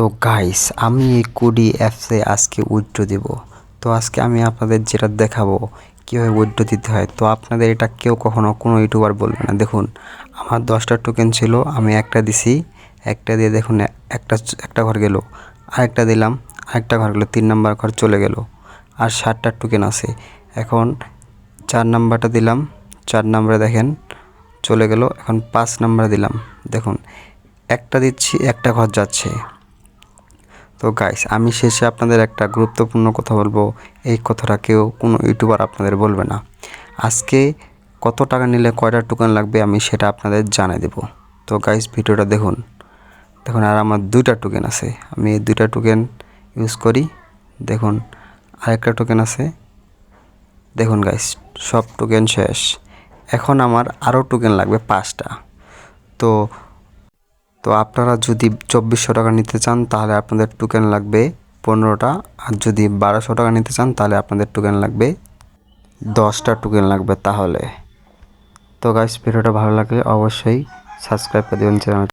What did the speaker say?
তো গাইস আমি এই কুডি অ্যাপসে আজকে উইথড্র দিব। তো আজকে আমি আপনাদের যেটা দেখাবো কীভাবে উইথড্র দিতে হয়। তো আপনাদের এটা কেউ কখনো কোনো ইউটিউবার বলবে না। দেখুন আমার 10টা টোকেন ছিল, আমি একটা দিছি, একটা দিয়ে দেখুন একটা ঘর গেল, আরেকটা দিলাম, আরেকটা ঘর গেলো, 3 নাম্বার ঘর চলে গেল, আর 7টা টোকেন আছে। এখন 4 নাম্বারটা দিলাম, 4 নাম্বারে দেখেন চলে গেল। এখন 5 নাম্বার দিলাম, দেখুন একটা দিচ্ছি, একটা ঘর যাচ্ছে। তো গাইস আমি শেষে আপনাদের একটা গুরুত্বপূর্ণ কথা বলবো, এই কথাটা কেউ কোনো ইউটিউবার আপনাদের বলবে না। আজকে কত টাকা নিলে কয়টা টোকেন লাগবে আমি সেটা আপনাদের জানিয়ে দেব। তো গাইস ভিডিওটা দেখুন। আর আমার 2টা টোকেন আছে, আমি এই 2টা টোকেন ইউজ করি। দেখুন আরেকটা টোকেন আছে, দেখুন গাইস সব টোকেন শেষ। এখন আমার আরও টোকেন লাগবে 5টা। তো তো আপনারা যদি 2400 টাকা নিতে চান তাহলে আপনাদের টোকেন লাগবে 15টা, আর যদি 1200 টাকা নিতে চান তাহলে আপনাদের টোকেন লাগবে 10টা টোকেন লাগবে তাহলে। তো গাইস ভিডিওটা ভালো লাগলে অবশ্যই সাবস্ক্রাইব করে দেবেন চ্যানেল।